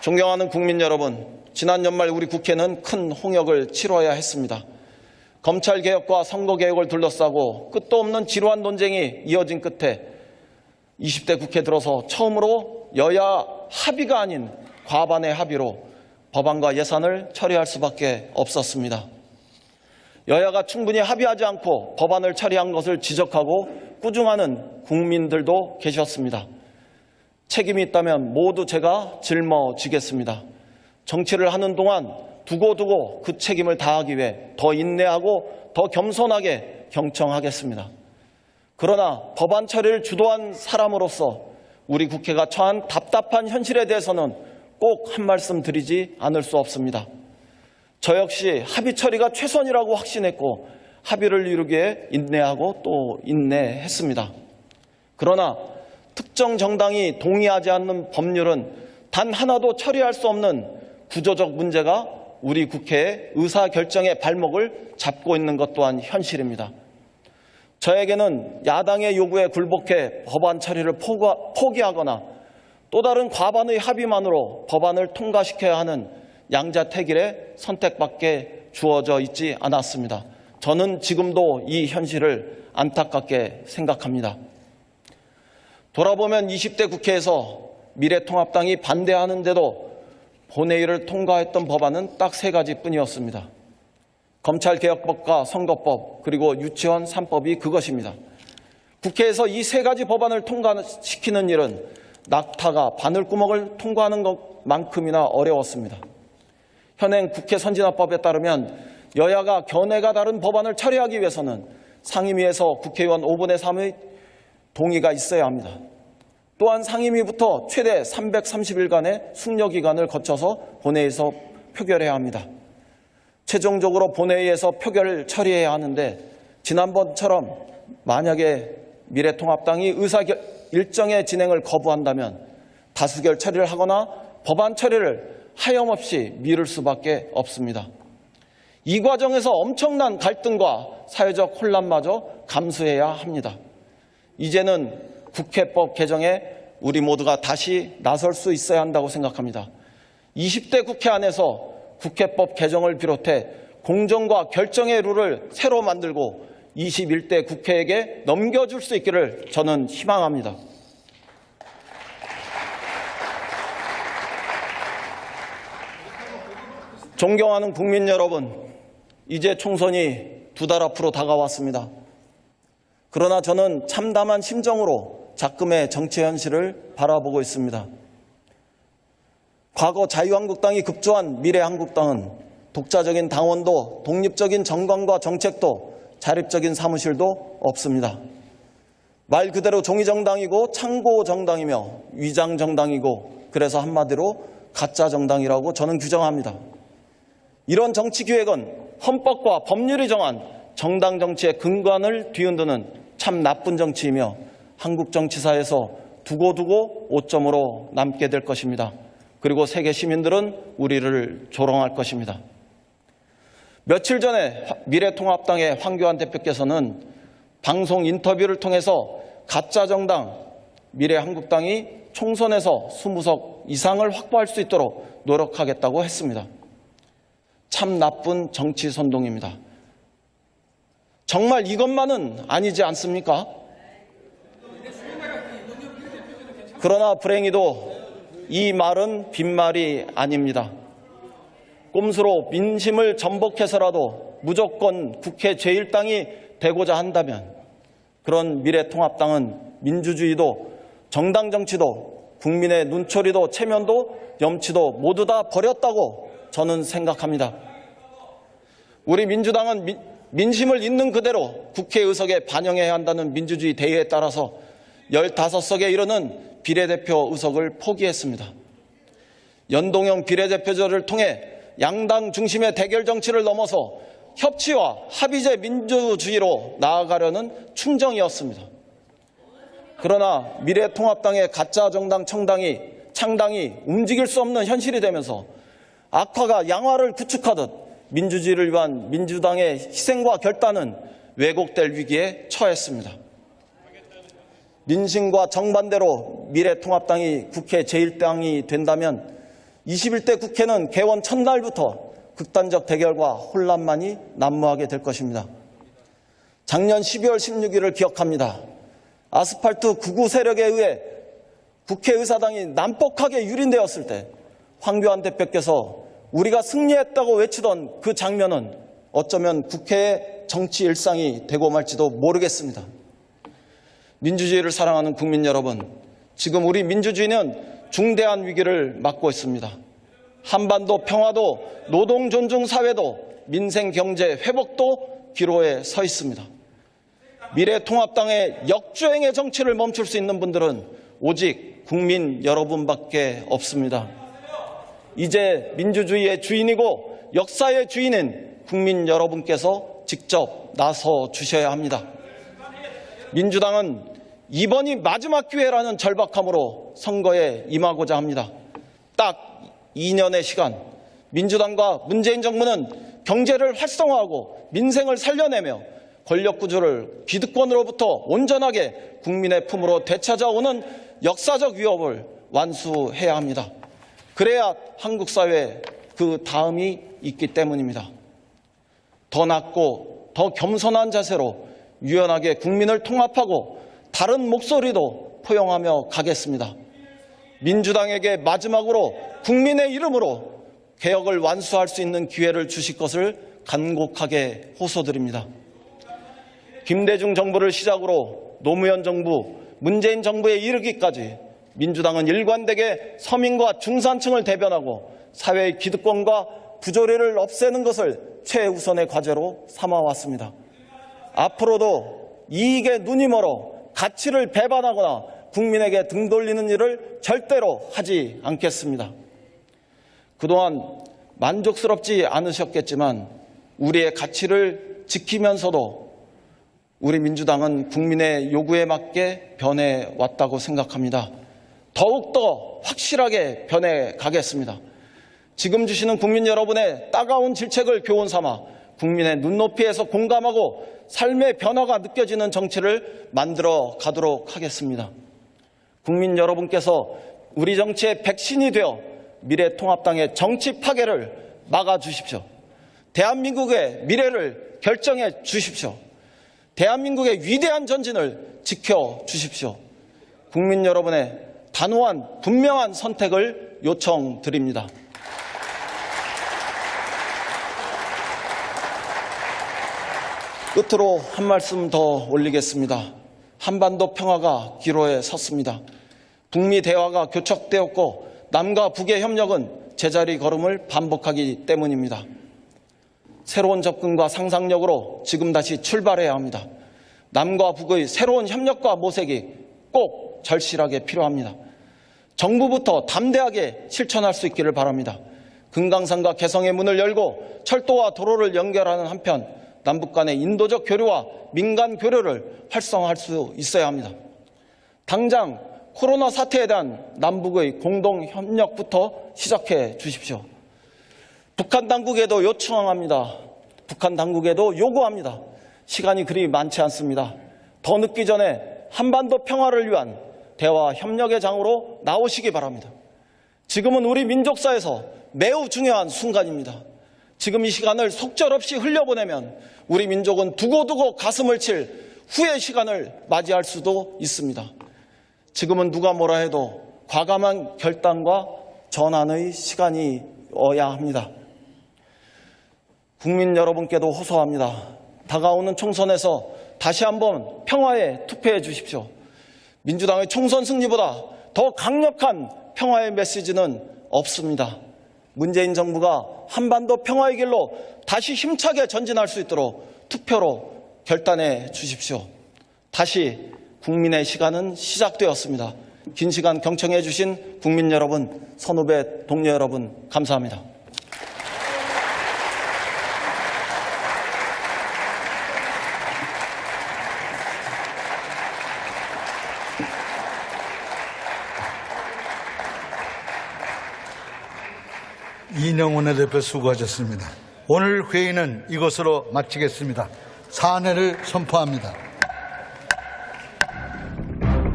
존경하는 국민 여러분, 지난 연말 우리 국회는 큰 홍역을 치러야 했습니다. 검찰개혁과 선거개혁을 둘러싸고 끝도 없는 지루한 논쟁이 이어진 끝에 20대 국회 들어서 처음으로 여야 합의가 아닌 과반의 합의로 법안과 예산을 처리할 수밖에 없었습니다. 여야가 충분히 합의하지 않고 법안을 처리한 것을 지적하고 꾸중하는 국민들도 계셨습니다. 책임이 있다면 모두 제가 짊어지겠습니다. 정치를 하는 동안 두고두고 그 책임을 다하기 위해 더 인내하고 더 겸손하게 경청하겠습니다. 그러나 법안 처리를 주도한 사람으로서 우리 국회가 처한 답답한 현실에 대해서는 꼭 한 말씀 드리지 않을 수 없습니다. 저 역시 합의 처리가 최선이라고 확신했고 합의를 이루기 위해 인내하고 또 인내했습니다. 그러나 특정 정당이 동의하지 않는 법률은 단 하나도 처리할 수 없는 구조적 문제가 우리 국회의 의사결정의 발목을 잡고 있는 것 또한 현실입니다. 저에게는 야당의 요구에 굴복해 법안 처리를 포기하거나 또 다른 과반의 합의만으로 법안을 통과시켜야 하는 양자택일의 선택밖에 주어져 있지 않았습니다. 저는 지금도 이 현실을 안타깝게 생각합니다. 돌아보면 20대 국회에서 미래통합당이 반대하는데도 본회의를 통과했던 법안은 딱 3가지 뿐이었습니다. 검찰개혁법과 선거법 그리고 유치원 3법이 그것입니다. 국회에서 이 3가지 법안을 통과시키는 일은 낙타가 바늘구멍을 통과하는 것만큼이나 어려웠습니다. 현행 국회 선진화법에 따르면 여야가 견해가 다른 법안을 처리하기 위해서는 상임위에서 국회의원 5분의 3의 동의가 있어야 합니다. 또한 상임위부터 최대 330일간의 숙려기간을 거쳐서 본회의에서 표결해야 합니다. 최종적으로 본회의에서 표결을 처리해야 하는데 지난번처럼 만약에 미래통합당이 일정의 진행을 거부한다면 다수결 처리를 하거나 법안 처리를 하염없이 미룰 수밖에 없습니다. 이 과정에서 엄청난 갈등과 사회적 혼란마저 감수해야 합니다. 이제는 국회법 개정에 우리 모두가 다시 나설 수 있어야 한다고 생각합니다. 20대 국회 안에서 국회법 개정을 비롯해 공정과 결정의 룰을 새로 만들고 21대 국회에게 넘겨줄 수 있기를 저는 희망합니다. 존경하는 국민 여러분, 이제 총선이 2달 앞으로 다가왔습니다. 그러나 저는 참담한 심정으로 작금의 정치 현실을 바라보고 있습니다. 과거 자유한국당이 급조한 미래한국당은 독자적인 당원도 독립적인 정당과 정책도 자립적인 사무실도 없습니다. 말 그대로 종이정당이고 창고정당이며 위장정당이고 그래서 한마디로 가짜정당이라고 저는 규정합니다. 이런 정치기획은 헌법과 법률이 정한 정당 정치의 근간을 뒤흔드는 참 나쁜 정치이며 한국 정치사에서 두고두고 오점으로 남게 될 것입니다. 그리고 세계 시민들은 우리를 조롱할 것입니다. 며칠 전에 미래통합당의 황교안 대표께서는 방송 인터뷰를 통해서 가짜 정당 미래한국당이 총선에서 20석 이상을 확보할 수 있도록 노력하겠다고 했습니다. 참 나쁜 정치 선동입니다. 정말 이것만은 아니지 않습니까? 그러나 불행히도 이 말은 빈말이 아닙니다. 꼼수로 민심을 전복해서라도 무조건 국회 제1당이 되고자 한다면 그런 미래통합당은 민주주의도 정당 정치도 국민의 눈초리도 체면도 염치도 모두 다 버렸다고 저는 생각합니다. 우리 민주당은 민심을 있는 그대로 국회 의석에 반영해야 한다는 민주주의 대의에 따라서 15석에 이르는 비례대표 의석을 포기했습니다. 연동형 비례대표제를 통해 양당 중심의 대결 정치를 넘어서 협치와 합의제 민주주의로 나아가려는 충정이었습니다. 그러나 미래통합당의 가짜 정당 창당이 움직일 수 없는 현실이 되면서 악화가 양화를 구축하듯 민주주의를 위한 민주당의 희생과 결단은 왜곡될 위기에 처했습니다. 민심과 정반대로 미래통합당이 국회 제1당이 된다면 21대 국회는 개원 첫날부터 극단적 대결과 혼란만이 난무하게 될 것입니다. 작년 12월 16일을 기억합니다. 아스팔트 극우 세력에 의해 국회의사당이 난폭하게 유린되었을 때 황교안 대표께서 우리가 승리했다고 외치던 그 장면은 어쩌면 국회의 정치 일상이 되고 말지도 모르겠습니다. 민주주의를 사랑하는 국민 여러분, 지금 우리 민주주의는 중대한 위기를 맞고 있습니다. 한반도 평화도 노동 존중 사회도 민생 경제 회복도 기로에 서 있습니다. 미래통합당의 역주행의 정치를 멈출 수 있는 분들은 오직 국민 여러분밖에 없습니다. 이제 민주주의의 주인이고 역사의 주인인 국민 여러분께서 직접 나서 주셔야 합니다. 민주당은 이번이 마지막 기회라는 절박함으로 선거에 임하고자 합니다. 딱 2년의 시간, 민주당과 문재인 정부는 경제를 활성화하고 민생을 살려내며 권력구조를 기득권으로부터 온전하게 국민의 품으로 되찾아오는 역사적 위협을 완수해야 합니다. 그래야 한국 사회에 그 다음이 있기 때문입니다. 더 낮고 더 겸손한 자세로 유연하게 국민을 통합하고 다른 목소리도 포용하며 가겠습니다. 민주당에게 마지막으로 국민의 이름으로 개혁을 완수할 수 있는 기회를 주실 것을 간곡하게 호소드립니다. 김대중 정부를 시작으로 노무현 정부, 문재인 정부에 이르기까지 민주당은 일관되게 서민과 중산층을 대변하고 사회의 기득권과 부조리를 없애는 것을 최우선의 과제로 삼아왔습니다. 앞으로도 이익에 눈이 멀어 가치를 배반하거나 국민에게 등 돌리는 일을 절대로 하지 않겠습니다. 그동안 만족스럽지 않으셨겠지만 우리의 가치를 지키면서도 우리 민주당은 국민의 요구에 맞게 변해왔다고 생각합니다. 더욱더 확실하게 변해가겠습니다. 지금 주시는 국민 여러분의 따가운 질책을 교훈 삼아 국민의 눈높이에서 공감하고 삶의 변화가 느껴지는 정치를 만들어 가도록 하겠습니다. 국민 여러분께서 우리 정치의 백신이 되어 미래통합당의 정치 파괴를 막아주십시오. 대한민국의 미래를 결정해 주십시오. 대한민국의 위대한 전진을 지켜주십시오. 국민 여러분의 단호한 분명한 선택을 요청드립니다. 끝으로 한 말씀 더 올리겠습니다. 한반도 평화가 기로에 섰습니다. 북미 대화가 교착되었고 남과 북의 협력은 제자리 걸음을 반복하기 때문입니다. 새로운 접근과 상상력으로 지금 다시 출발해야 합니다. 남과 북의 새로운 협력과 모색이 꼭 절실하게 필요합니다. 정부부터 담대하게 실천할 수 있기를 바랍니다. 금강산과 개성의 문을 열고 철도와 도로를 연결하는 한편 남북 간의 인도적 교류와 민간 교류를 활성화할 수 있어야 합니다. 당장 코로나 사태에 대한 남북의 공동 협력부터 시작해 주십시오. 북한 당국에도 요청합니다. 북한 당국에도 요구합니다. 시간이 그리 많지 않습니다. 더 늦기 전에 한반도 평화를 위한 대화 협력의 장으로 나오시기 바랍니다. 지금은 우리 민족사에서 매우 중요한 순간입니다. 지금 이 시간을 속절없이 흘려보내면 우리 민족은 두고두고 가슴을 칠 후의 시간을 맞이할 수도 있습니다. 지금은 누가 뭐라 해도 과감한 결단과 전환의 시간이어야 합니다. 국민 여러분께도 호소합니다. 다가오는 총선에서 다시 한번 평화에 투표해 주십시오. 민주당의 총선 승리보다 더 강력한 평화의 메시지는 없습니다. 문재인 정부가 한반도 평화의 길로 다시 힘차게 전진할 수 있도록 투표로 결단해 주십시오. 다시 국민의 시간은 시작되었습니다. 긴 시간 경청해 주신 국민 여러분, 선후배 동료 여러분, 감사합니다. 이인영 원내대표 수고하셨습니다. 오늘 회의는 이것으로 마치겠습니다. 사안회를 선포합니다.